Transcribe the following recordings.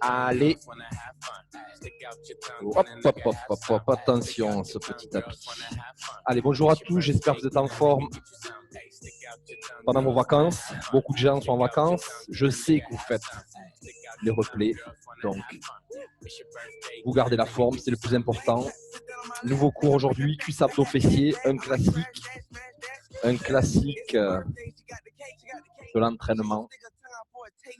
Allez. Hop, hop, hop, hop, hop. Attention, ce petit tapis. Allez, bonjour à tous. J'espère que vous êtes en forme pendant vos vacances. Beaucoup de gens sont en vacances. Je sais que vous faites les replays. Donc, vous gardez la forme, c'est le plus important. Nouveau cours aujourd'hui, cuisse abdos fessiers, un classique de l'entraînement.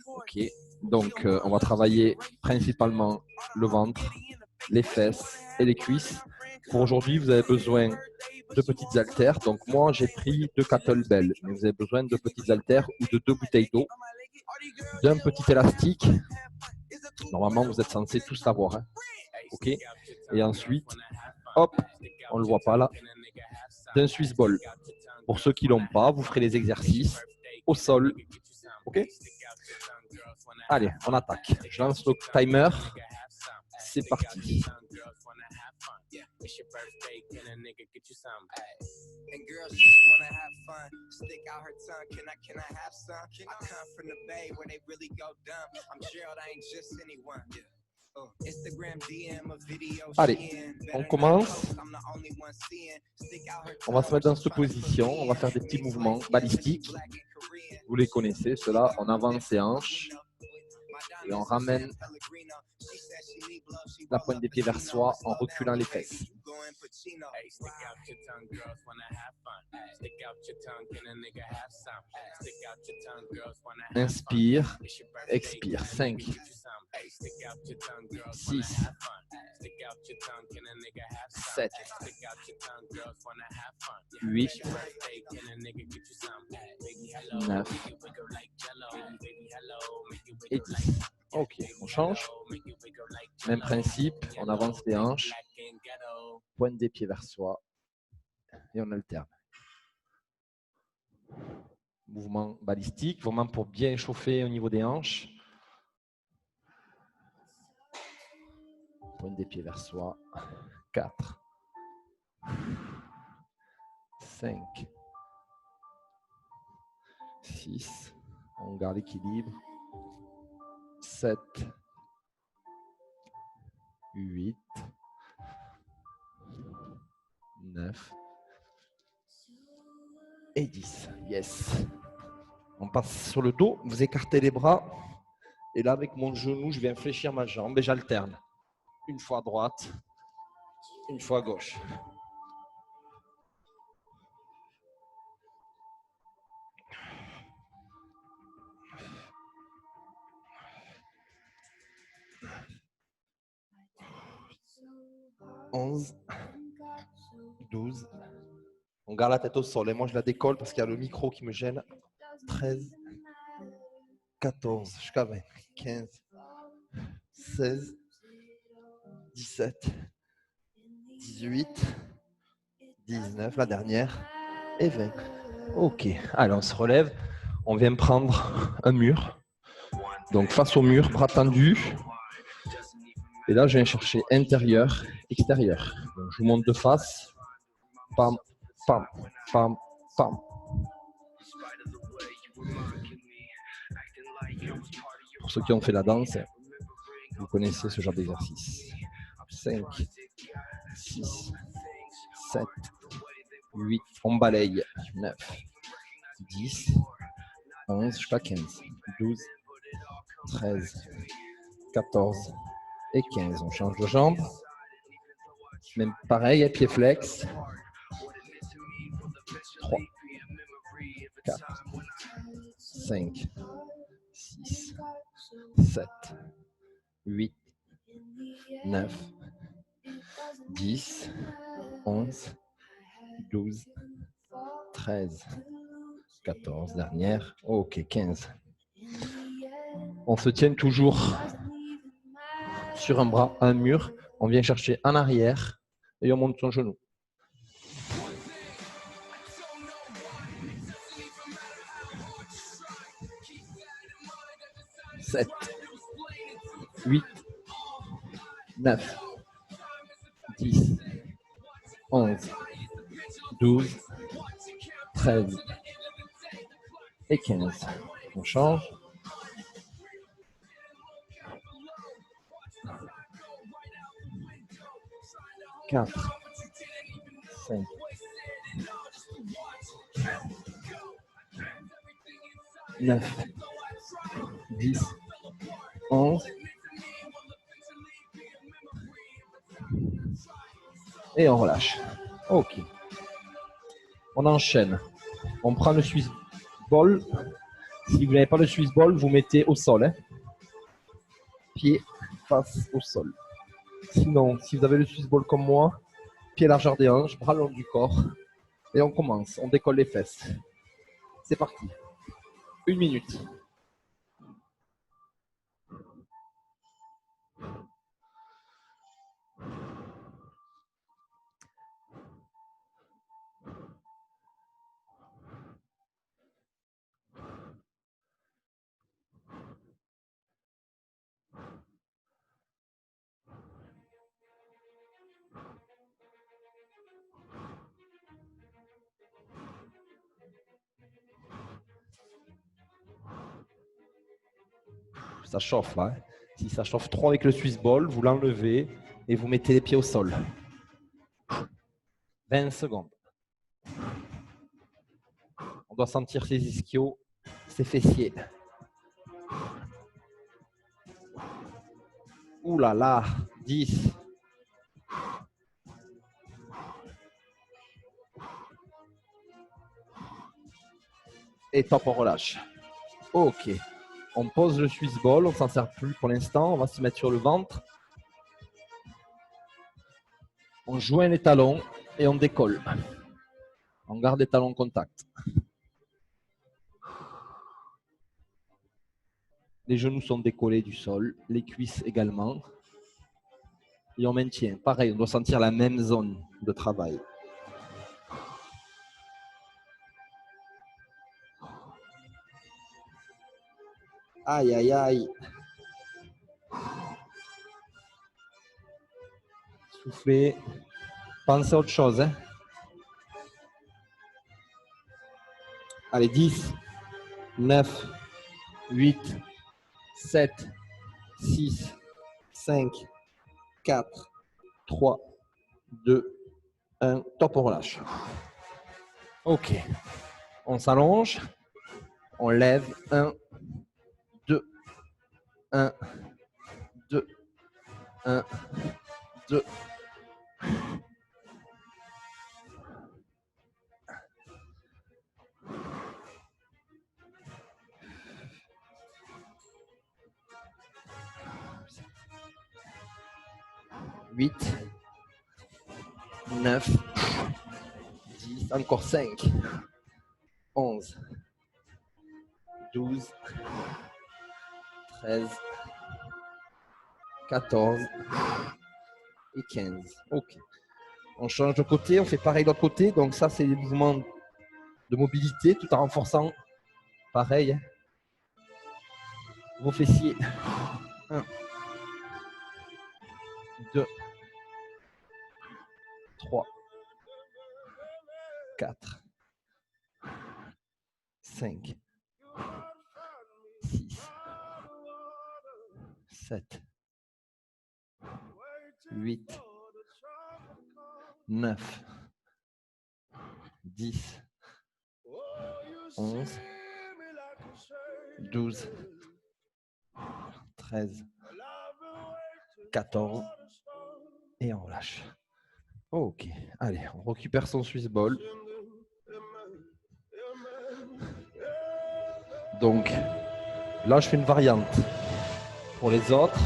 Ok, donc on va travailler principalement le ventre, les fesses et les cuisses. Pour aujourd'hui, vous avez besoin de petites haltères. Donc moi, j'ai pris 2 kettlebells, mais vous avez besoin de petites haltères ou de 2 bouteilles d'eau, d'un petit élastique. Normalement, vous êtes censés tous l'avoir. Hein. Ok. Et ensuite, hop, on ne le voit pas là, d'un Swiss ball. Pour ceux qui ne l'ont pas, vous ferez les exercices au sol. Ok. Allez, on attaque. Je lance le timer. C'est parti. Allez, on commence. On va se mettre dans cette position. On va faire des petits mouvements balistiques. Vous les connaissez, ceux-là. On avance les hanches et on ramène la pointe des pieds vers soi en reculant les fesses. Inspire, expire. 5, 6, 7, 8, 9 et 10. Ok, on change. Même principe, on avance les hanches, pointe des pieds vers soi et on alterne. Mouvement balistique, vraiment pour bien échauffer au niveau des hanches. Pointe des pieds vers soi. 4, 5, 6, on garde l'équilibre. 7, 8, 9 et 10. Yes. On passe sur le dos, vous écartez les bras. Et là, avec mon genou, je viens fléchir ma jambe et j'alterne. Une fois à droite, une fois à gauche. « 11, 12. On garde la tête au sol et moi je la décolle parce qu'il y a le micro qui me gêne. 13, 14, jusqu'à 20, 15, 16, 17, 18, 19, la dernière, et 20. Ok, allez, on se relève. On vient prendre un mur. Donc face au mur, bras tendus. Et là, je viens chercher intérieur, extérieur. Donc, je vous monte de face. Pam, pam, pam, pam. Pour ceux qui ont fait la danse, vous connaissez ce genre d'exercice. 5, 6, 7, 8, on balaye. 9, 10, 11, jusqu'à 15, 12, 13, 14 et 15. On change de jambe. Même pareil, pied flex. 3, 4, 5, 6, 7, 8, 9, 10, 11, 12, 13, 14, dernière. Ok, 15. On se tient toujours sur un bras, un mur. On vient chercher en arrière et on monte son genou. « 7, 8, 9, 10, 11, 12, 13 et 15. On change. 4, 5, 9, 10, 11. Et on relâche. Ok. On enchaîne. On prend le Swiss ball. Si vous n'avez pas le Swiss ball, vous mettez au sol. Hein. Pied face au sol. Sinon, si vous avez le Swiss ball comme moi, pied largeur des hanches, bras long du corps. Et on commence. On décolle les fesses. C'est parti. 1 minute. Ça chauffe là. Hein. Si ça chauffe trop avec le Swiss ball, vous l'enlevez et vous mettez les pieds au sol. 20 secondes. On doit sentir ses ischios, ses fessiers. Ouh là là, 10. Et top, on relâche. Ok. On pose le Swiss ball, on ne s'en sert plus pour l'instant. On va se mettre sur le ventre. On joint les talons et on décolle. On garde les talons en contact. Les genoux sont décollés du sol, les cuisses également. Et on maintient. Pareil, on doit sentir la même zone de travail. Aïe, aïe, aïe. Soufflez. Pensez à autre chose. Hein. Allez, 10, 9, 8, 7, 6, 5, 4, 3, 2, 1. Top, on relâche. Ok. On s'allonge. On lève. 1, 2, 1, 2, 1, 2. Huit, 9, 10, encore 5, 11, 12, 13, 14 et 15. Ok. On change de côté, on fait pareil de l'autre côté. Donc ça, c'est des mouvements de mobilité tout en renforçant. Pareil. Hein. Vos fessiers. 1, 2, 3, 4, 5, 6, 7, 8, 9, 10, 11, 12, 13, 14 et on relâche. Ok, allez, on récupère son Swiss ball. Donc, là, je fais une variante. Pour les autres,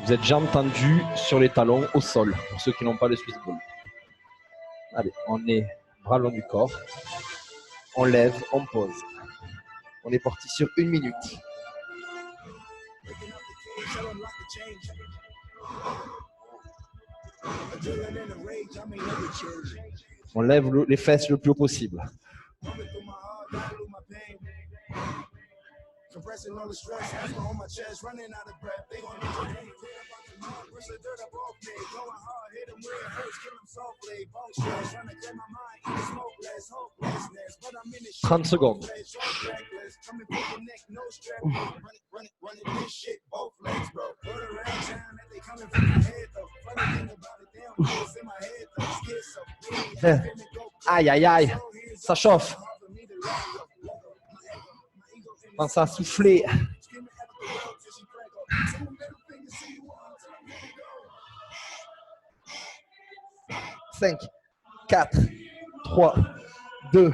vous êtes jambes tendues sur les talons au sol, pour ceux qui n'ont pas le Swiss ball. Allez, on est bras long du corps. On lève, on pose. On est parti sur 1 minute. On lève les fesses le plus haut possible. Compressing all the stress, asthma on my chest, running out of breath. They gon' need your name, clear about the mud, brush the dirt up off me. Going hard, hit them where it hurts, kill them softly. Bone stress, trying to clear my mind, eat smokeless, hopelessness. But I'm in the shit. 30 secondes. Coming through your neck, no strap. Running this shit, both legs, bro. Go around town that they coming from my head, though. Funny thing about it, they don't Aïe, aïe, aïe. Ça chauffe. Pense à souffler. 5, 4, 3, 2,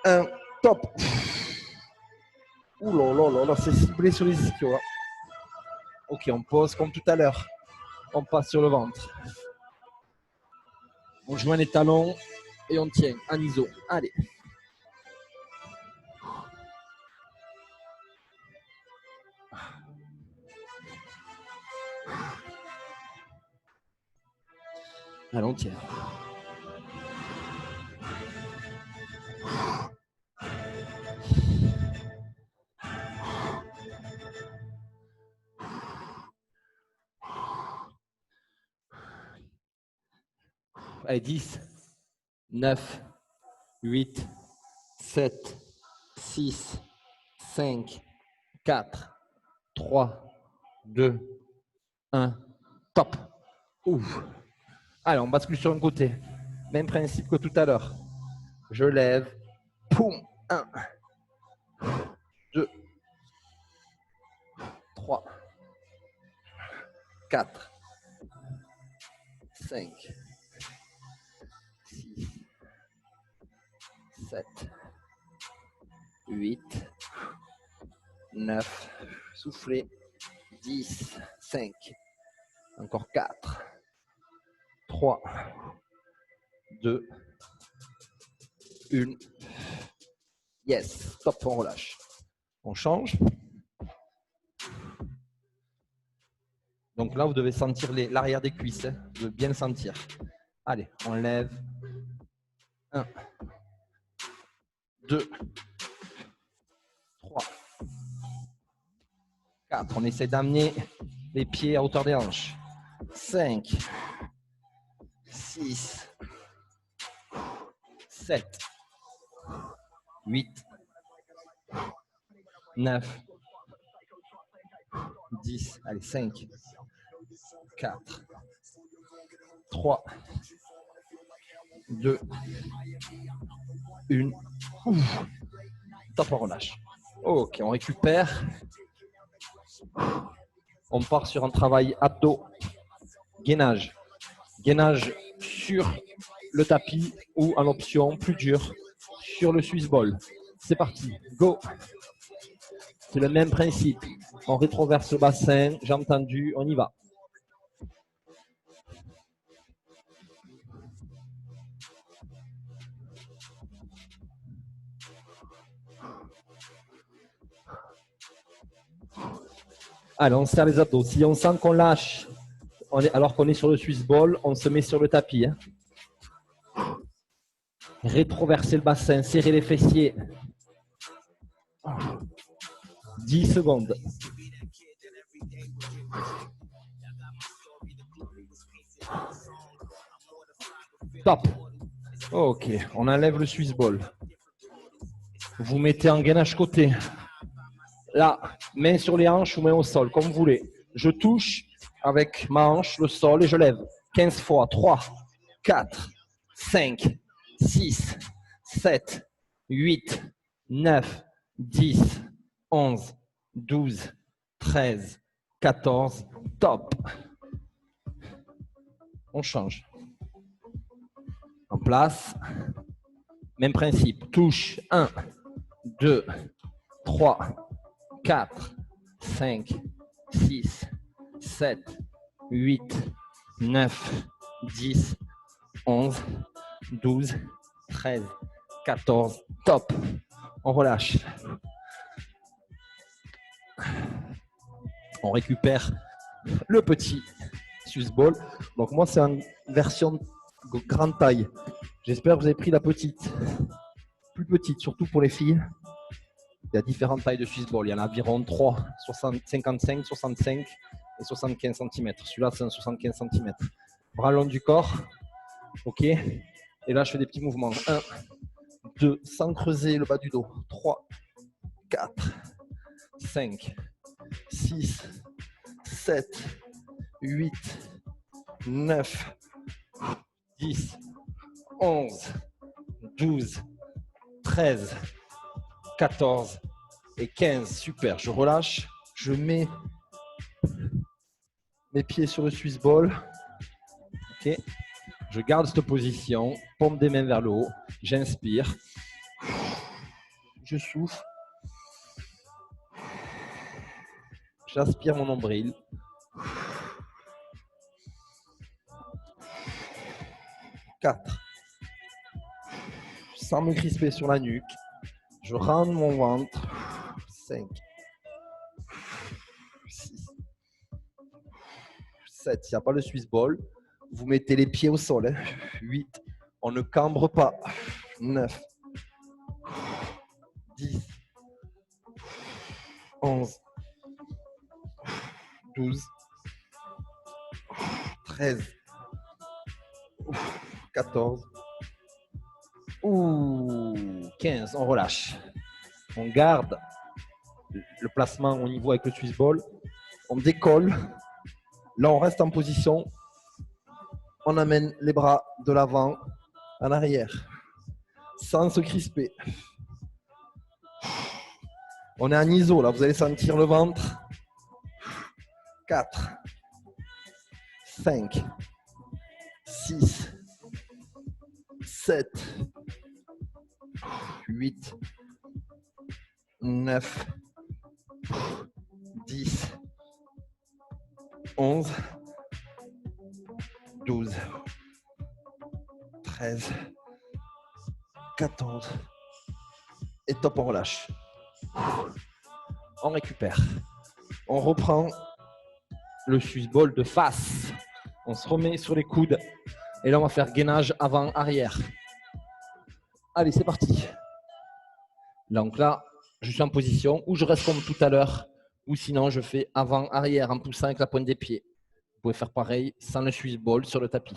1, top. Ouh là là là là, c'est ciblé sur les ischios. Hein. Ok, on pose comme tout à l'heure. On passe sur le ventre. On joint les talons et on tient en iso. Allez. Allez, on tient. Allez, 10, 9, 8, 7, 6, 5, 4, 3, 2, 1, top. Ouf. Allez, on bascule sur un côté. Même principe que tout à l'heure. Je lève. Poum. 1, 2, 3, 4, 5, 6, 7, 8, 9, soufflez, 10, 5, encore 4, 3, 2, 1. Yes, stop, on relâche. On change. Donc là, vous devez sentir l'arrière des cuisses. Hein. Vous devez bien le sentir. Allez, on lève. 1, 2, 3, 4. On essaie d'amener les pieds à hauteur des hanches. 5, 6, 7, 8, 9, 10. Allez, 5, 4, 3, 2, 1. Top, on relâche. Ok, on récupère. On part sur un travail abdos, gainage. Gainage sur le tapis ou en option plus dur sur le Swiss ball. C'est parti, go. C'est le même principe. On rétroverse le bassin, jambes tendues, on y va. Allez, on serre les abdos. Si on sent qu'on lâche, alors qu'on est sur le Swiss ball, on se met sur le tapis. Hein. Rétroverser le bassin, serrer les fessiers. 10 secondes. Top. Ok, on enlève le Swiss ball. Vous mettez en gainage côté. Là, main sur les hanches ou main au sol, comme vous voulez. Je touche avec ma hanche le sol et je lève. 15 fois. 3, 4, 5, 6, 7, 8, 9, 10, 11, 12, 13, 14. Top. On change. En place. Même principe. Touche. 1, 2, 3, 4, 5, 6, 7, 8, 9, 10, 11, 12, 13, 14. Top. On relâche. On récupère le petit Swiss ball. Donc moi, c'est une version grande taille. J'espère que vous avez pris la petite. Plus petite, surtout pour les filles. Il y a différentes tailles de Swiss ball. Il y en a environ 3, 55, 65 et 75 cm. Celui-là, c'est un 75 cm. Bras long du corps. OK. Et là, je fais des petits mouvements. 1, 2, sans creuser le bas du dos. 3, 4, 5, 6, 7, 8, 9, 10, 11, 12, 13, 14 et 15. Super, je relâche. Je mets mes pieds sur le Swiss ball. Ok. Je garde cette position. Paume des mains vers le haut. J'inspire. Je souffle. J'aspire mon nombril. 4. Sans me crisper sur la nuque. Je rende mon ventre. 5. 6. 7. S'il n'y a pas le Swiss ball, vous mettez les pieds au sol. 8. On ne cambre pas. 9. 10. 11. 12. 13. 14. 15. On relâche. On garde le placement au niveau avec le Swiss ball. On décolle. Là, on reste en position. On amène les bras de l'avant en arrière, sans se crisper. On est en iso, là. Vous allez sentir le ventre. 4, 5, 6, 7, 8, 9, 10, 11, 12, 13, 14. Et top, on relâche. On récupère. On reprend le Swiss ball de face. On se remet sur les coudes. Et là, on va faire gainage avant-arrière. Allez, c'est parti. Donc là, je suis en position où je reste comme tout à l'heure. Ou sinon, je fais avant-arrière en poussant avec la pointe des pieds. Vous pouvez faire pareil sans le Swiss ball sur le tapis.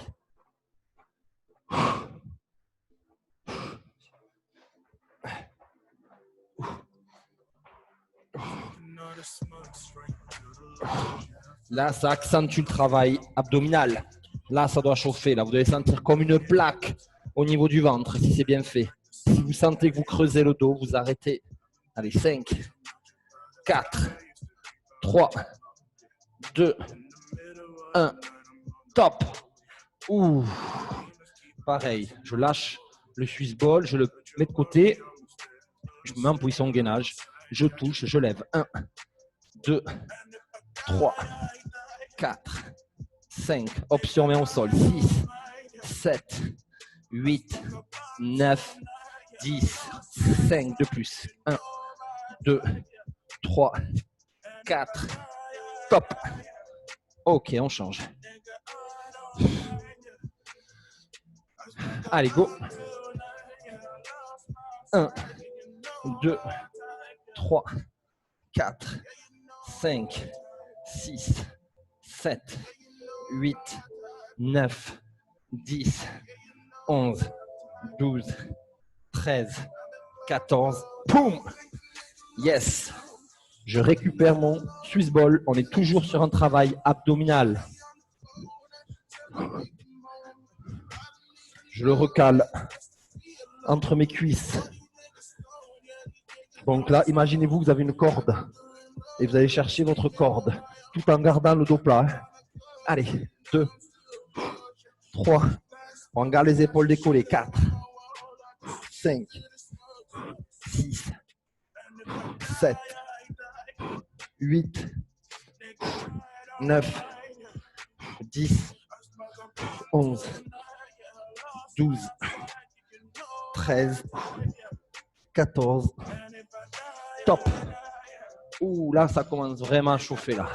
Là, ça accentue le travail abdominal. Là, ça doit chauffer. Là, vous devez sentir comme une plaque au niveau du ventre, si c'est bien fait. Si vous sentez que vous creusez le dos, vous arrêtez. Allez, 5, 4, 3, 2, 1. Top. Ouh. Pareil, je lâche le Swiss ball, je le mets de côté. Je me mets en position de gainage. Je touche, je lève. 1, 2, 3, 4, 5. Option main au sol. 6, 7, 8, 9, 10, 5 de plus. 1, 2, 3, 4. Top. Ok, on change. Allez, go. 1, 2, 3, 4, 5, 6, 7, 8, 9, 10, 11, 12, 13, 14. Boum! Yes! Je récupère mon Swiss ball. On est toujours sur un travail abdominal. Je le recale entre mes cuisses. Donc là, imaginez-vous que vous avez une corde et vous allez chercher votre corde tout en gardant le dos plat. Allez, 2, 3, on garde les épaules décollées. 4, 5, 6, 7, 8, 9, 10, 11, 12, 13, 14. Top. Ouh, là, ça commence vraiment à chauffer, là.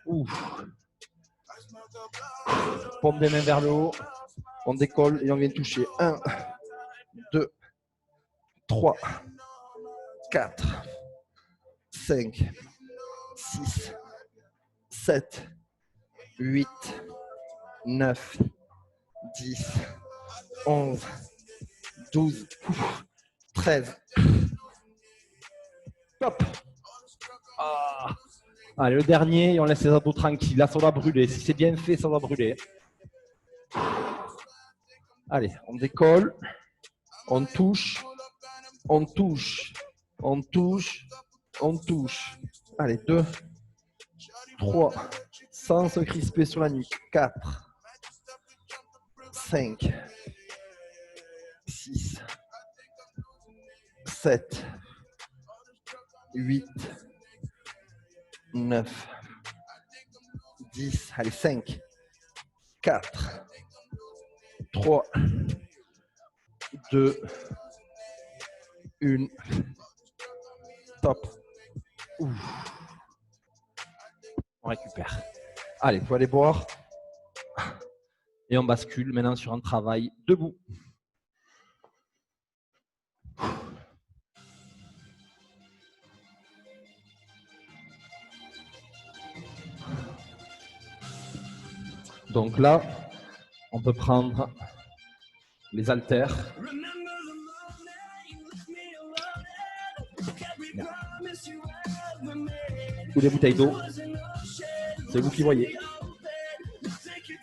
Ouh. Paume des mains vers le haut. On décolle et on vient toucher. 1, 2, 3, 4, 5, 6, 7, 8, 9, 10, 11, 12, 13. Top. Ah. Allez, le dernier, et on laisse les abdos tranquilles. Là, ça va brûler. Si c'est bien fait, ça va brûler. Allez, on décolle, on touche, on touche, on touche, on touche. Allez, 2, 3, sans se crisper sur la nuque. 4, 5, 6, 7, 8, 9, 10. Allez, 5, 4, 3, 2, 1. Top. Ouf. On récupère. Allez, il faut aller boire. Et on bascule maintenant sur un travail debout. Donc là, on peut prendre les haltères. Ou des bouteilles d'eau. C'est vous qui voyez.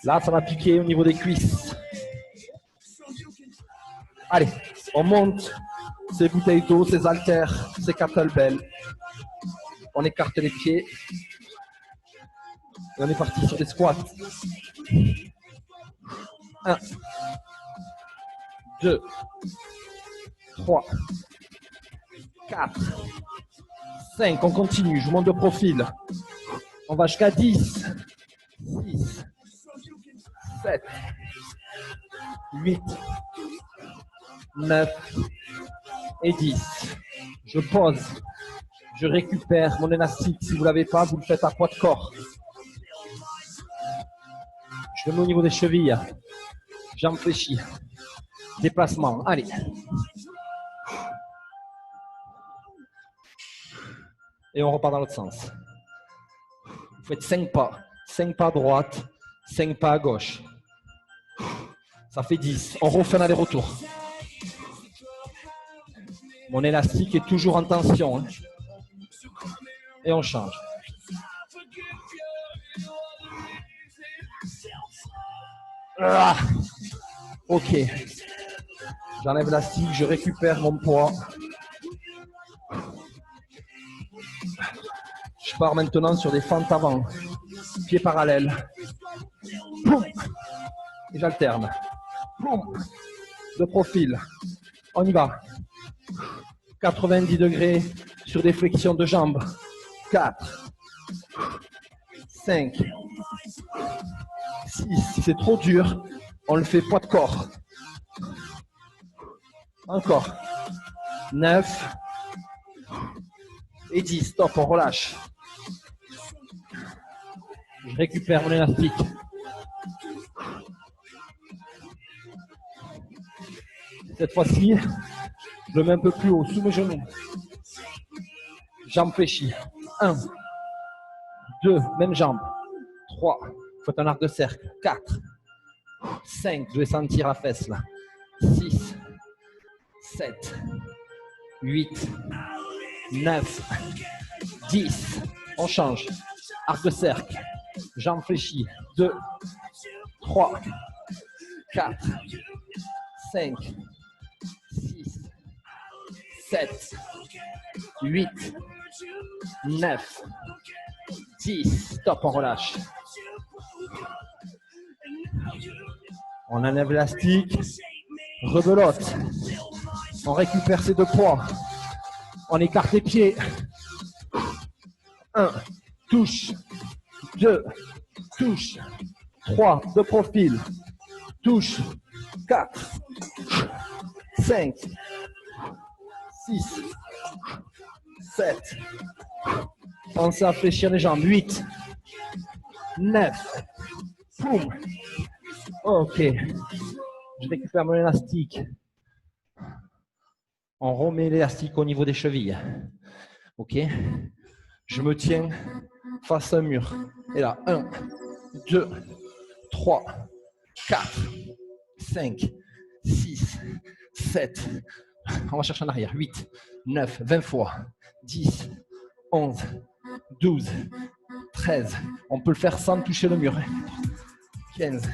Là, ça va piquer au niveau des cuisses. Allez, on monte ces bouteilles d'eau, ces haltères, ces kettlebells. On écarte les pieds. Et on est parti sur des squats. 1, 2, 3, 4, 5. On continue. Je monte de profil. On va jusqu'à 10, 6, 7, 8, 9 et 10. Je pose. Je récupère mon élastique. Si vous ne l'avez pas, vous le faites à poids de corps. Je le mets au niveau des chevilles. Jambes fléchies. Déplacement. Allez. Et on repart dans l'autre sens. Vous faites 5 pas. 5 pas à droite, 5 pas à gauche. Ça fait 10. On refait un aller-retour. Mon élastique est toujours en tension. Et on change. Ah, ok. J'enlève l'élastique, je récupère mon poids. Je pars maintenant sur des fentes avant. Pieds parallèles. Boum. Et j'alterne. Boum. De profil. On y va. 90 degrés sur des flexions de jambes. 4, 5, 6. Si c'est trop dur, on le fait poids de corps. Encore. 9 et 10. Stop, on relâche. Je récupère mon élastique. Cette fois-ci, je le mets un peu plus haut, sous mes genoux. Jambes fléchies. 1, 2, même jambe. 3, faites un arc de cercle. 4, 5, je vais sentir la fesse là. 6, 7, 8, 9, 10. On change. Arc de cercle. Jambes fléchies. 2, 3, 4, 5, 6, 7, 8, 9, 10. Stop, on relâche. On enlève l'élastique. Rebelote. On récupère ses deux poids. On écarte les pieds. 1, touche. 2, touche. 3, de profil. Touche. 4, 5, 6, 7. Pensez à fléchir les jambes. 8, 9. Boum. Ok. Je récupère mon élastique. On remet l'élastique au niveau des chevilles. Ok. Je me tiens face à un mur. Et là, 1, 2, 3, 4, 5, 6, 7. On va chercher en arrière. 8, 9, 20 fois. 10, 11, 12, 13. On peut le faire sans toucher le mur. 15,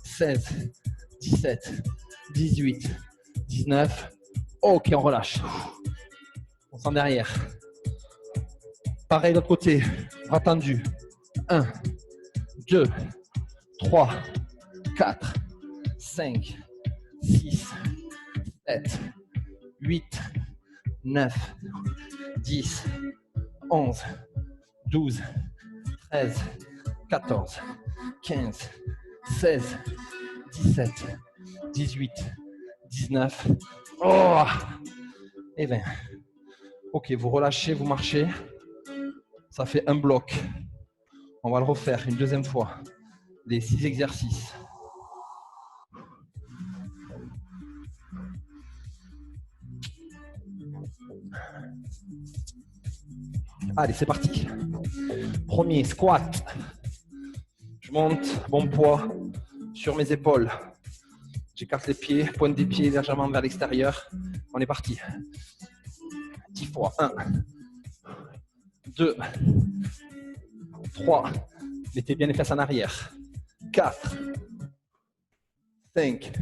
16, 17, 18, 19. Ok, on relâche. On sent derrière. Pareil de l'autre côté. Bras tendus. 1, 2, 3, 4, 5, 6, 7, 8, 9, 10, 11, 12, 13, 14, 15, 16, 17, 18, 19, oh, et 20. Ok, vous relâchez, vous marchez. Ça fait un bloc. On va le refaire une deuxième fois. Les 6 exercices. Allez, c'est parti. Premier, squat. Je monte mon poids sur mes épaules. J'écarte les pieds, pointe des pieds légèrement vers l'extérieur. On est parti. 10 fois. 1, 2, 3. Mettez bien les fesses en arrière. 4, 5.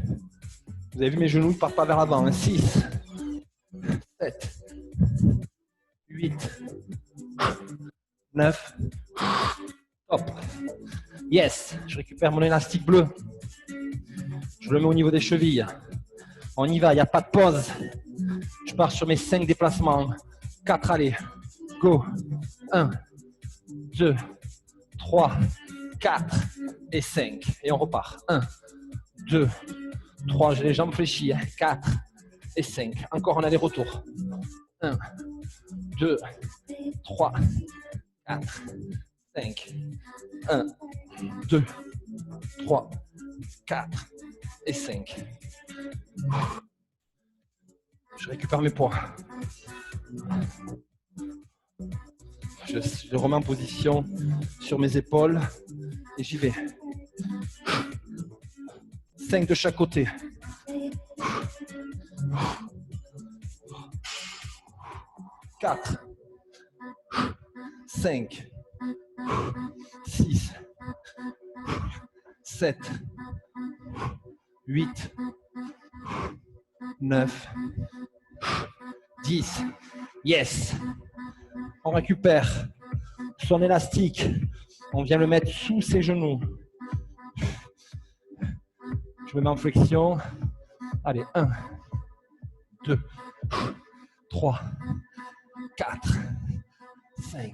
Vous avez vu, mes genoux ne partent pas vers l'avant. 6, 7, 8, 9. Top. Yes. Je récupère mon élastique bleu. Je le mets au niveau des chevilles. On y va, il n'y a pas de pause. Je pars sur mes 5 déplacements. 4, allez. Go. 1, 2, 3, 4 et 5. Et on repart. 1, 2, 3. J'ai les jambes fléchies. 4 et 5. Encore en aller-retour. 1, 2, 3, 4, 5. 1, 2, 3, 4 et 5. Je récupère mes poids. Je remets en position sur mes épaules et j'y vais. 5 de chaque côté. 4, 5, 6, 7, 8, 9, 10. Yes. On récupère son élastique. On vient le mettre sous ses genoux. Je me mets en flexion. Allez, 1, 2, 3, 4, 5,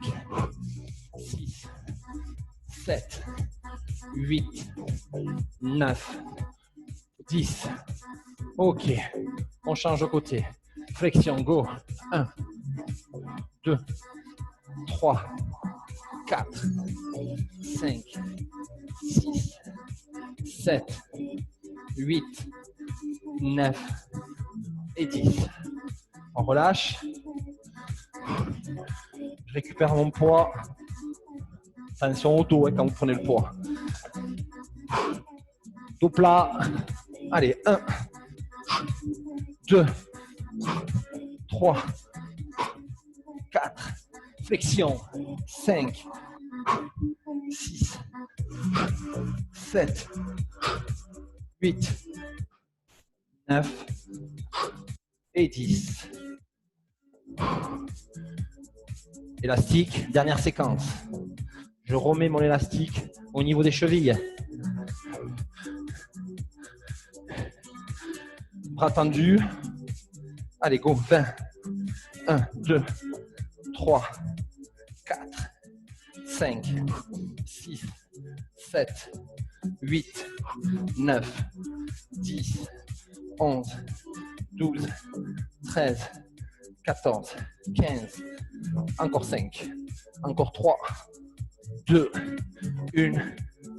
6, 7, 8, 9, 10. Ok. On change de côté. Flexion, go. 1, 2, 3, 4, 5, 6, 7, 8, 9 et 10. On relâche. Je récupère mon poids. Attention au dos quand vous prenez le poids. Dos plat. Allez, 1, 2, 3, 4, flexion, 5, 6, 7, 8, 9 et 10. Élastique, dernière séquence. Je remets mon élastique au niveau des chevilles. Bras tendus. Allez, go, 20. 1, 2, 3, 4, 5, 6, 7, 8, 9, 10, 11, 12, 13, 14, 15. Encore 5. Encore 3, 2, 1.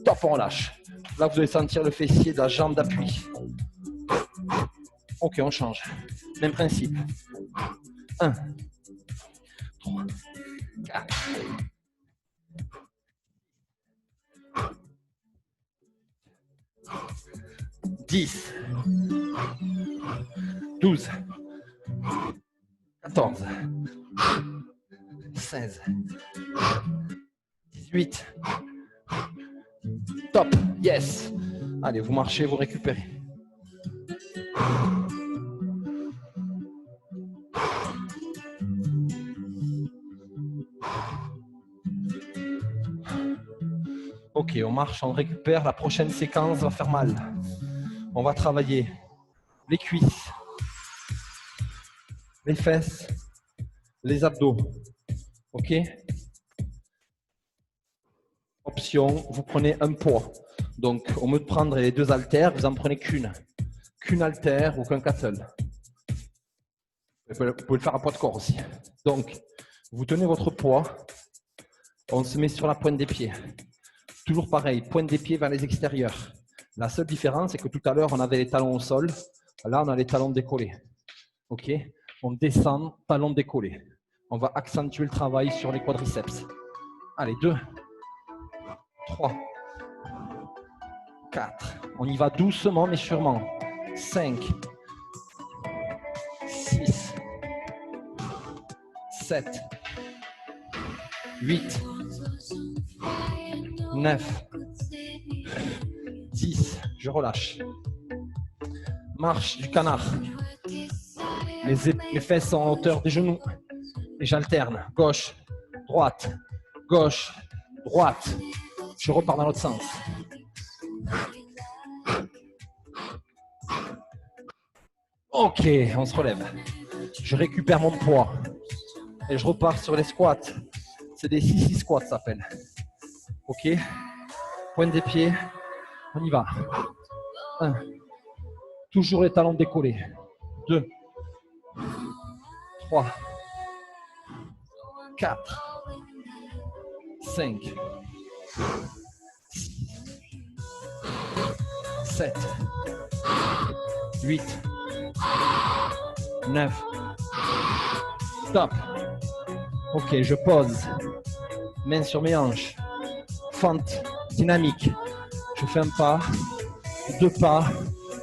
Top, on relâche. Là, vous allez sentir le fessier de la jambe d'appui. Ok, on change. Même principe. 1, 3, 4. 10, 12, 14, 16, 18. Top, yes. Allez, vous marchez, vous récupérez. Ok, on marche, on récupère. La prochaine séquence va faire mal. On va travailler les cuisses, les fesses, les abdos. Ok? Option, vous prenez un poids. Donc, au lieu de prendre les deux haltères, vous en prenez qu'une. Qu'une haltère ou qu'un cattle. Vous pouvez le faire à poids de corps aussi. Donc, vous tenez votre poids. On se met sur la pointe des pieds. Toujours pareil, pointe des pieds vers les extérieurs. La seule différence, c'est que tout à l'heure, on avait les talons au sol. Là, on a les talons décollés. Ok? On descend, talons décollés. On va accentuer le travail sur les quadriceps. Allez, 2, 3, 4. On y va doucement mais sûrement. 5, 6, 7, 8, 9, 10. Je relâche. Marche du canard. Les fesses sont en hauteur des genoux. Et j'alterne. Gauche, droite, gauche, droite. Je repars dans l'autre sens. Ok, on se relève. Je récupère mon poids. Et je repars sur les squats. C'est des 6-6 squats, ça s'appelle. Ok. Pointe des pieds. On y va. 1. Toujours les talons décollés. 2. 3. 4. 5. 7. 8. 9. Stop. Ok, je pose. Main sur mes hanches. Fente dynamique. Je fais un pas, 2 pas,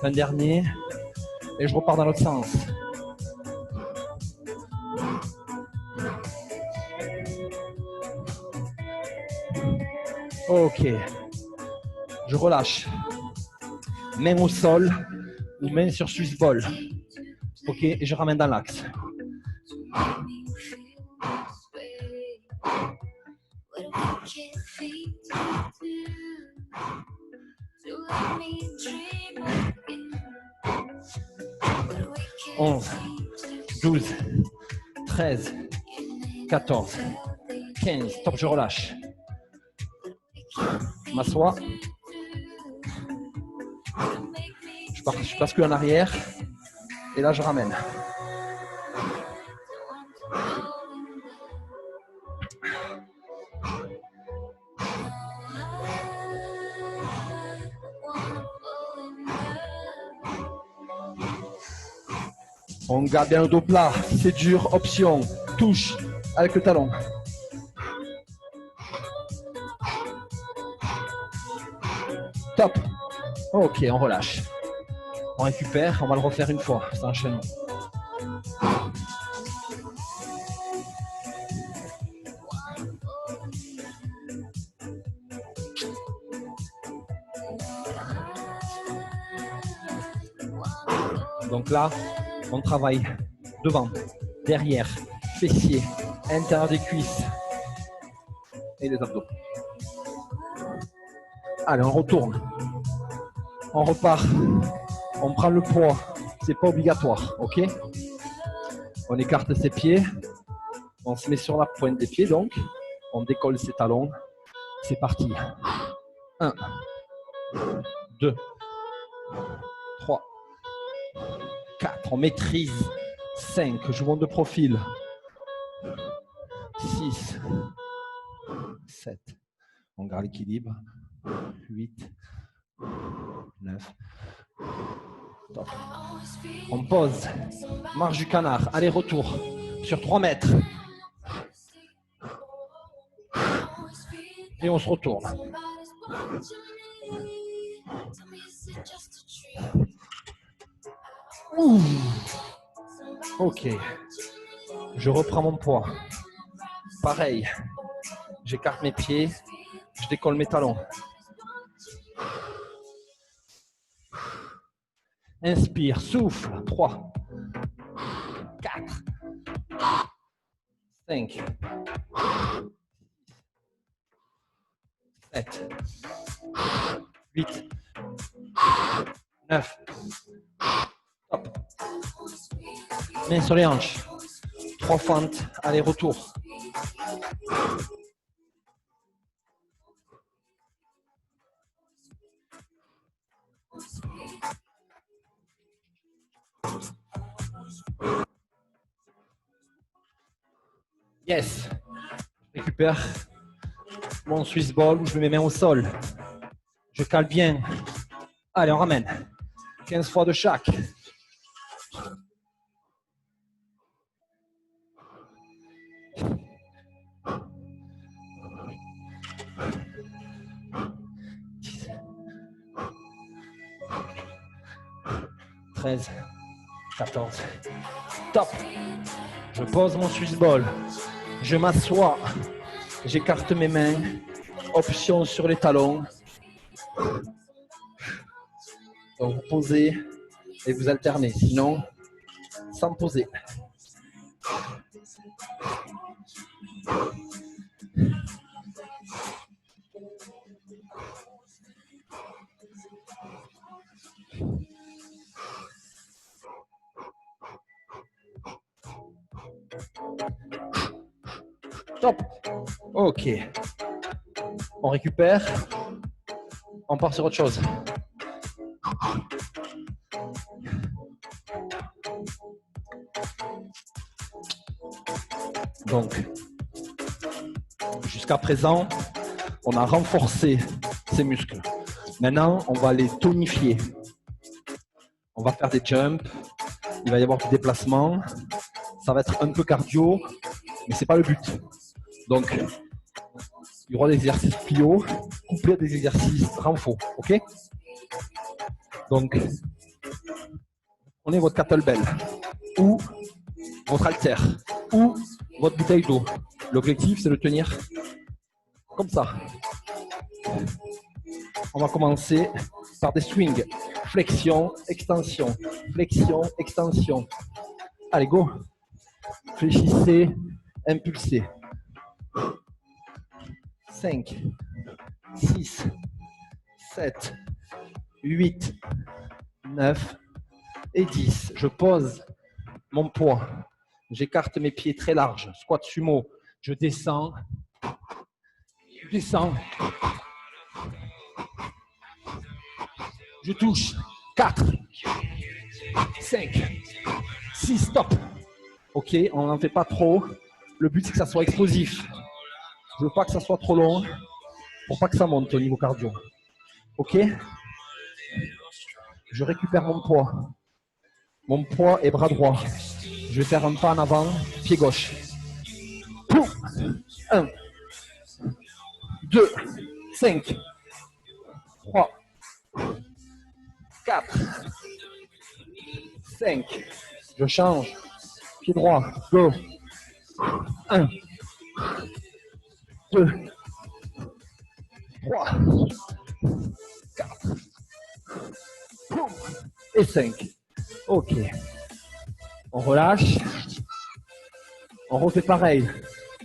un dernier, et je repars dans l'autre sens. Ok. Je relâche. Main au sol ou main sur Swiss ball. Ok, et je ramène dans l'axe. Onze, 12, 13, 14, 15. Stop, je relâche. Je m'assois. Je bascule en arrière. Et là, je ramène. On garde bien le dos plat. Si c'est dur, option. Touche avec le talon. Top. Ok, on relâche. On récupère. On va le refaire une fois. C'est enchaînement. Donc là, on travaille devant, derrière, fessiers, intérieur des cuisses et les abdos. Allez, on retourne. On repart. On prend le poids. C'est pas obligatoire, ok? On écarte ses pieds. On se met sur la pointe des pieds, donc. On décolle ses talons. C'est parti. 1, 2, 3, 4. On maîtrise. 5. Je monte de profil. 6, 7. On garde l'équilibre. 8, 9. Top. On pose. Marche du canard. Aller-retour. Sur 3 mètres. Et on se retourne. Ouh. Ok. Je reprends mon poids. Pareil. J'écarte mes pieds. Je décolle mes talons. Inspire, souffle. 3, 4, 5, 7, 8, 9. Top. Main sur les hanches. 3 fentes, aller-retour. Yes. Je récupère mon Swiss ball, je mets mes mains au sol. Je cale bien. Allez, on ramène. 15 fois de chaque. « 13, 14, top. Je pose mon Swiss ball. Je m'assois. J'écarte mes mains. Option sur les talons. Donc vous posez et vous alternez. Sinon, sans poser. Top. Ok. On récupère. On part sur autre chose. Donc, jusqu'à présent, on a renforcé ces muscles. Maintenant, on va les tonifier. On va faire des jumps. Il va y avoir du déplacement. Ça va être un peu cardio, mais ce n'est pas le but. Donc, il y aura des exercices plio, couplés à des exercices renfo. OK? Donc, prenez votre kettlebell ou votre haltère ou votre bouteille d'eau. L'objectif, c'est de tenir comme ça. On va commencer par des swings. Flexion, extension. Flexion, extension. Allez, go. Fléchissez, impulsez. 5, 6, 7, 8, 9 et 10. Je pose mon poids. J'écarte mes pieds très larges. Squat sumo. Je descends. Je descends. Je touche. 4, 5, 6, stop. Ok, on n'en fait pas trop. Le but, c'est que ça soit explosif. Je veux pas que ça soit trop long pour pas que ça monte au niveau cardio. Ok? Je récupère mon poids. Mon poids est bras droit. Je vais faire un pas en avant, pied gauche. 1, 2, 5, 3, 4, 5. Je change. Pied droit. Go. 1, 2, 3, 4 et 5. Ok. On relâche. On refait pareil.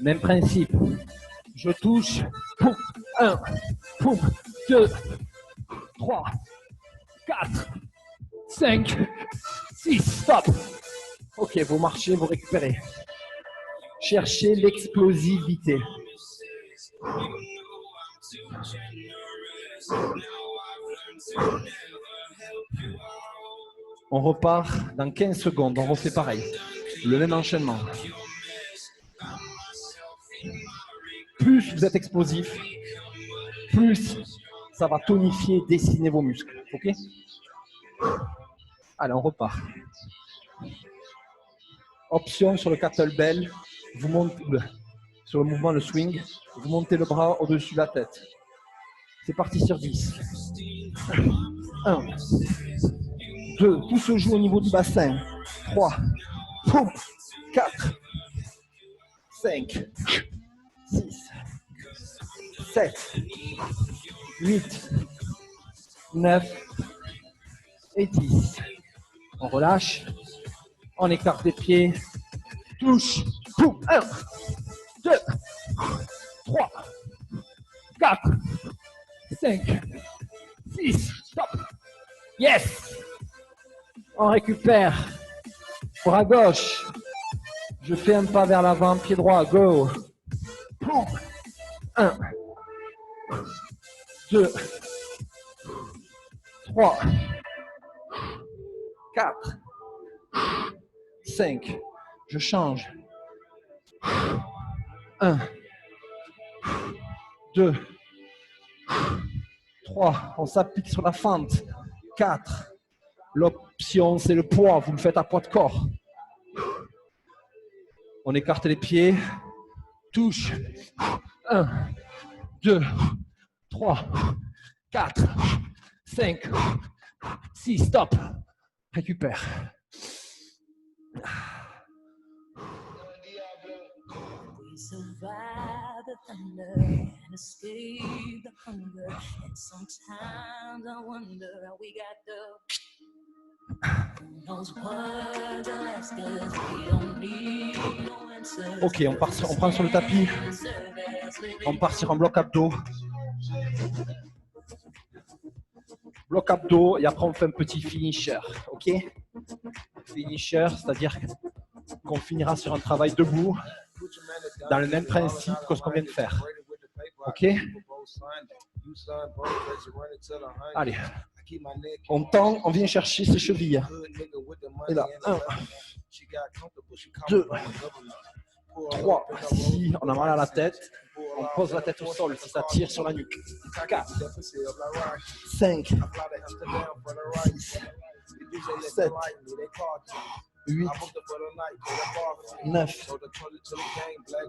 Même principe. Je touche. 1, 2, 3, 4, 5, 6. Stop. Ok, vous marchez, vous récupérez. Cherchez l'explosivité. On repart dans 15 secondes. On refait pareil. Le même enchaînement. Plus vous êtes explosif, plus ça va tonifier, dessiner vos muscles. Ok? Allez, on repart. Option sur le kettlebell, vous montez sur le mouvement, le swing, vous montez le bras au-dessus de la tête. C'est parti sur 10. 1, 2, tout se joue au niveau du bassin. 3, 4, 5, 6, 7, 8, 9 et 10. On relâche. On écarte les pieds. Touche. Boum. 1, 2, 3, 4, 5, 6. Stop. Yes. On récupère. Bras gauche. Je fais un pas vers l'avant, pied droit. Go. 1, 2, 3, 4, 5. Je change. 1, 2, 3. On s'applique sur la fente. 4. L'option, c'est le poids. Vous le faites à poids de corps. On écarte les pieds. Touche. 1, 2, 3, 4, 5, 6. Stop. Récupère. We survive the thunder and escape the hunger. And sometimes I wonder how we got the. Who knows what they'll ask us? We don't need no answers. Ok, on prend sur le tapis. On part sur un bloc abdos. Bloc abdos et après on fait un petit finisher. Ok? Finisher, c'est-à-dire qu'on finira sur un travail debout dans le même principe que ce qu'on vient de faire. Ok? Allez. On tend, on vient chercher ses chevilles. Et là, 1, 2, 3. Si on a mal à la tête, on pose la tête au sol si ça tire sur la nuque. 4, 5, 6, 7, 8, 9,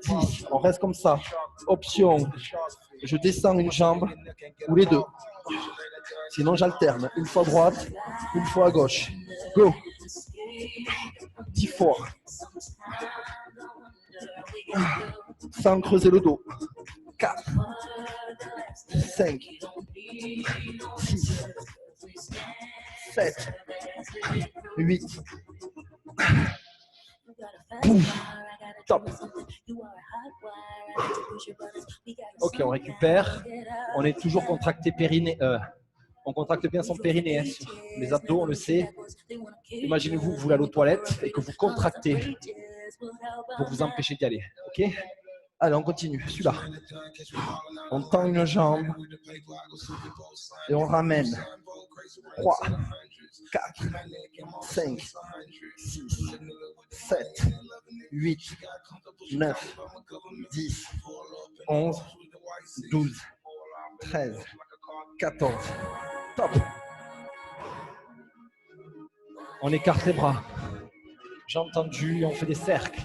10. On reste comme ça. Option, je descends une jambe ou les deux. Sinon, j'alterne. Une fois à droite, une fois à gauche. Go. 10 fois. Sans creuser le dos. 4, 5, 6, 7, 8. Top. Ok, on récupère. On est toujours contracté périnée. On contracte bien son périnée. Hein. Les abdos, on le sait. Imaginez-vous que vous allez aux toilettes et que vous contractez pour vous empêcher d'y aller. Ok? Allez, on continue. Celui-là. On tend une jambe et on ramène. 3, 4, 5, 6, 7, 8, 9, 10, 11, 12, 13, 14. Top. On écarte les bras. Jambes tendues, on fait des cercles.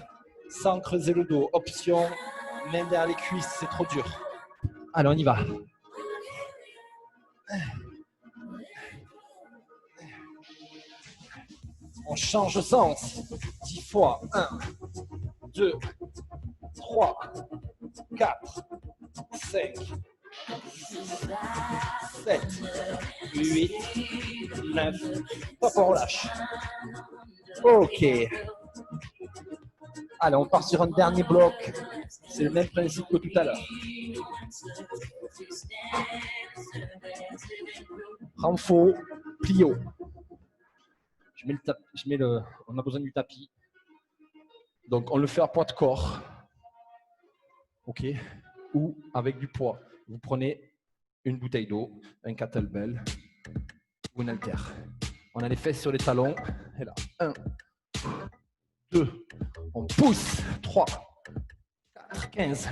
Sans creuser le dos. Option, main derrière les cuisses, c'est trop dur. Allez, on y va. On change de sens. 10 fois. 1, 2, 3, 4, 5, 6, 7, 8, 9. Hop, on relâche. Ok. Allez, on part sur un dernier bloc. C'est le même principe que tout à l'heure. Renfort, plio. On a besoin du tapis. Donc, on le fait à poids de corps. OK? Ou avec du poids. Vous prenez une bouteille d'eau, un kettlebell ou une haltère. On a les fesses sur les talons. Et là, 1, 2, on pousse. 3, 4, 15.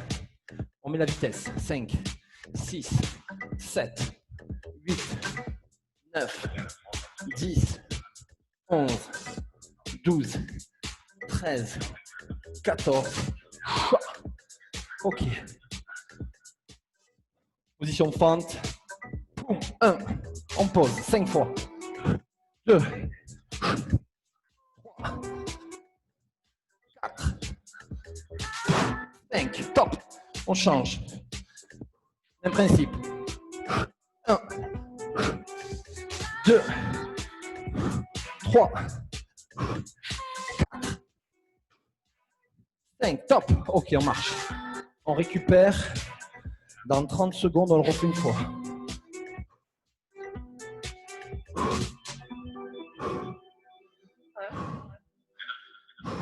On met la vitesse. 5, 6, 7, 8, 9, 10, 11, 12, 13, 14. OK. Position fente. 1, on pose 5 fois. 2, 3, 4, 5. Top. On change. Même principe. 1, 2, 3, 5, top. Ok, on marche. On récupère. Dans 30 secondes, on le refait une fois.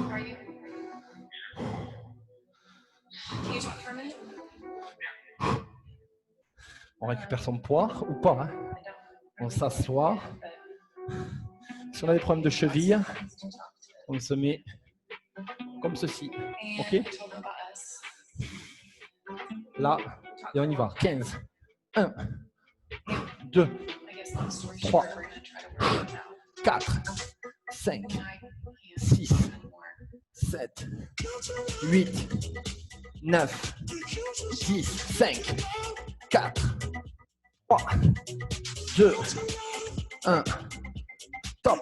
Are you? Can you talk for a minute? On récupère son poids ou pas, hein? On s'assoit. Si on a des problèmes de cheville, on se met comme ceci. Ok? Là, et on y va. 15. 1, 2, 3, 4, 5, 6, 7, 8, 9, 10, 5, 4, 3, 2, 1. Top.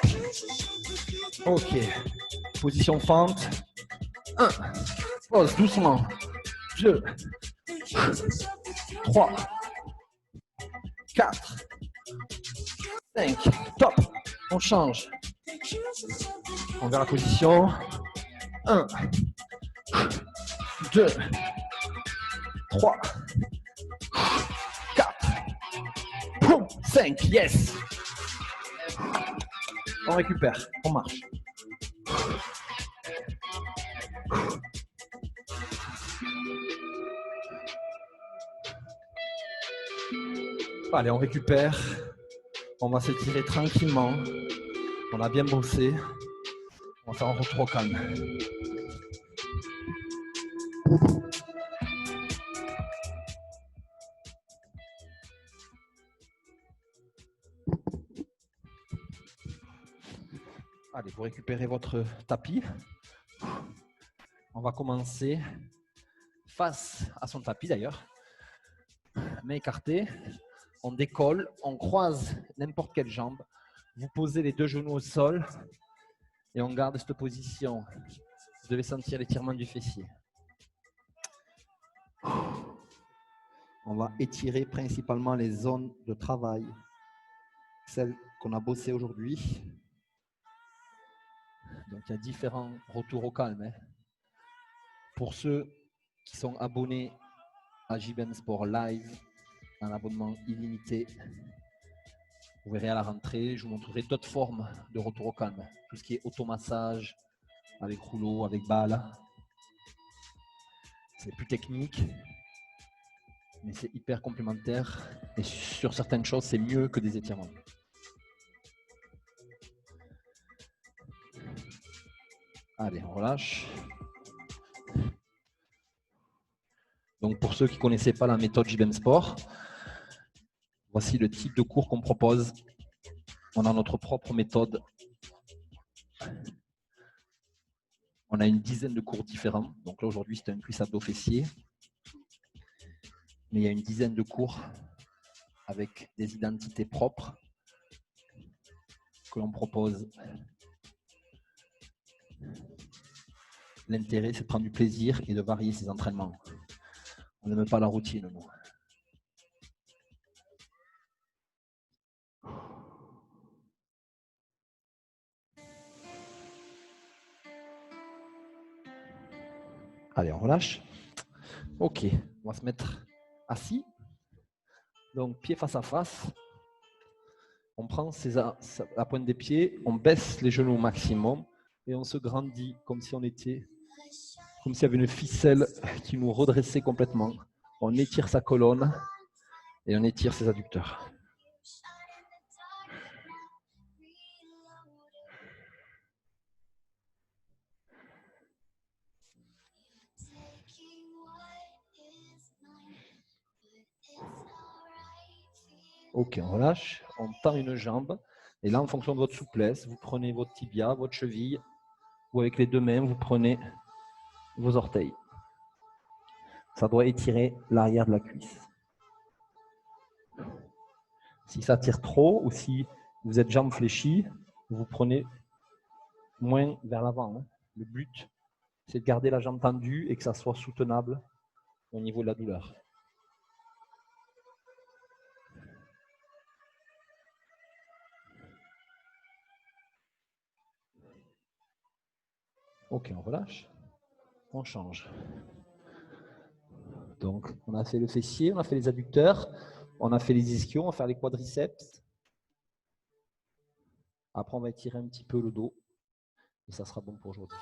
Ok. Position fente. 1. Pose doucement. 2, 3, 4, 5. Top. On change. On garde la position. 1, 2, 3, 4, 5. Yes. On récupère. On marche. Allez, on récupère. On va s'étirer tranquillement. On a bien bossé. On va faire un retour au calme. Allez, vous récupérez votre tapis. On va commencer face à son tapis d'ailleurs. Main écartée. On décolle, on croise n'importe quelle jambe. Vous posez les deux genoux au sol et on garde cette position. Vous devez sentir l'étirement du fessier. On va étirer principalement les zones de travail, celles qu'on a bossées aujourd'hui. Donc il y a différents retours au calme, hein. Pour ceux qui sont abonnés à JBM Sport Live, un abonnement illimité, vous verrez à la rentrée, je vous montrerai d'autres formes de retour au calme. Tout ce qui est automassage, avec rouleau, avec balle. C'est plus technique, mais c'est hyper complémentaire. Et sur certaines choses, c'est mieux que des étirements. Allez, on relâche. Donc pour ceux qui ne connaissaient pas la méthode JBM Sport, voici le type de cours qu'on propose. On a notre propre méthode. On a une dizaine de cours différents. Donc là aujourd'hui, c'est un cuisse abdos fessier. Mais il y a une dizaine de cours avec des identités propres que l'on propose. L'intérêt, c'est de prendre du plaisir et de varier ses entraînements. On n'aime pas la routine, nous. Allez, on relâche. Ok, on va se mettre assis. Donc, pied face à face. On prend la pointe des pieds, on baisse les genoux au maximum et on se grandit comme si comme s'il y avait une ficelle qui nous redressait complètement. On étire sa colonne et on étire ses adducteurs. Ok, on relâche, on tend une jambe. Et là, en fonction de votre souplesse, vous prenez votre tibia, votre cheville, ou avec les deux mains, vous prenez vos orteils. Ça doit étirer l'arrière de la cuisse. Si ça tire trop, ou si vous êtes jambes fléchies, vous prenez moins vers l'avant, hein. Le but, c'est de garder la jambe tendue et que ça soit soutenable au niveau de la douleur. Ok, on relâche. on change. Donc, on a fait le fessier, on a fait les adducteurs, on a fait les ischios, on va faire les quadriceps. Après, on va étirer un petit peu le dos et ça sera bon pour aujourd'hui.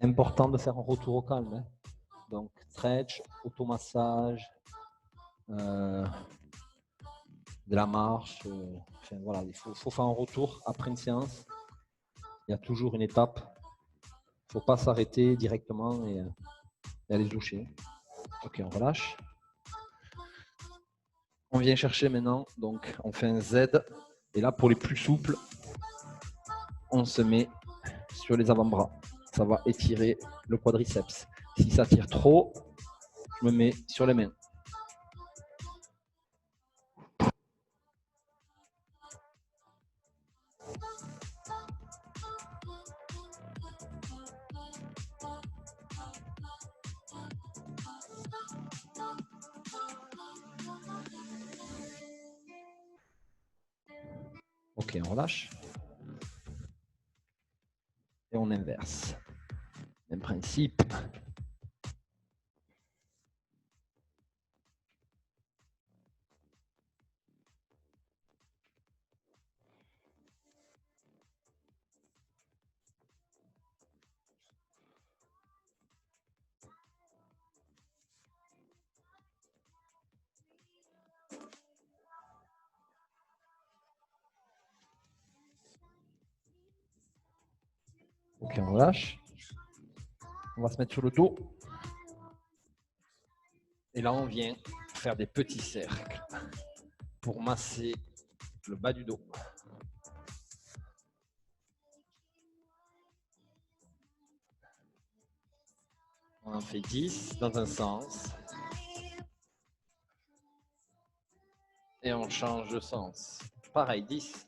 Important de faire un retour au calme. Hein. Donc, stretch, automassage, de la marche. Enfin, voilà, il faut faire un retour après une séance. Il y a toujours une étape. Il ne faut pas s'arrêter directement et aller se doucher. Ok, on relâche. On vient chercher maintenant, donc on fait un Z. Et là, pour les plus souples, on se met sur les avant-bras. Ça va étirer le quadriceps. Si ça tire trop, je me mets sur les mains. Ok, on relâche. Et on inverse. Même principe. Ok, on relâche. On va se mettre sur le dos. Et là, on vient faire des petits cercles pour masser le bas du dos. On en fait 10 dans un sens. Et on change de sens. Pareil, 10.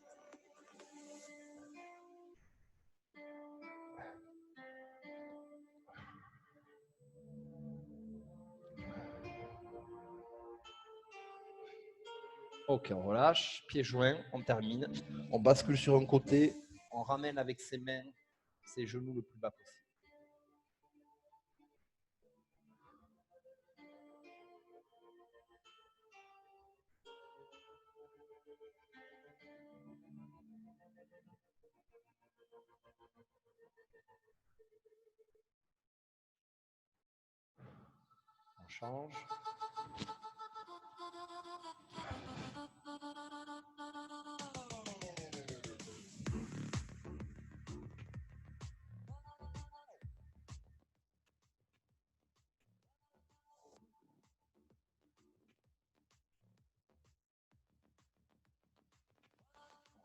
Ok, on relâche. Pieds joints, on termine. On bascule sur un côté. On ramène avec ses mains, ses genoux le plus bas possible. On change.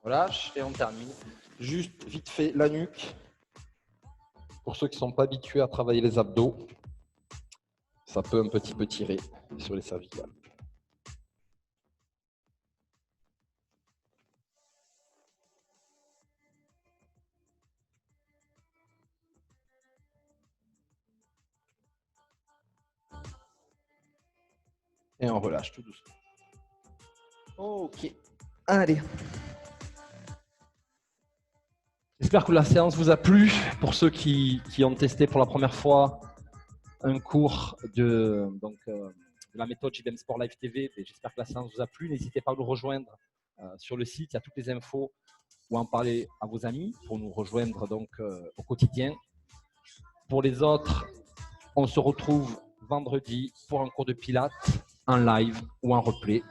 On relâche et on termine. Juste vite fait la nuque. Pour ceux qui ne sont pas habitués à travailler les abdos, ça peut un petit peu tirer sur les cervicales. Et on relâche tout doucement. Ok. Allez. J'espère que la séance vous a plu. Pour ceux qui ont testé pour la première fois un cours de la méthode JBM Sport Live TV, j'espère que la séance vous a plu. N'hésitez pas à nous rejoindre sur le site. Il y a toutes les infos ou en parler à vos amis pour nous rejoindre donc au quotidien. Pour les autres, on se retrouve vendredi pour un cours de pilates en live ou en replay,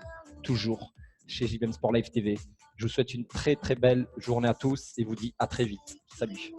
toujours chez JBM Sport Live TV. Je vous souhaite une très très belle journée à tous et vous dis à très vite. Salut.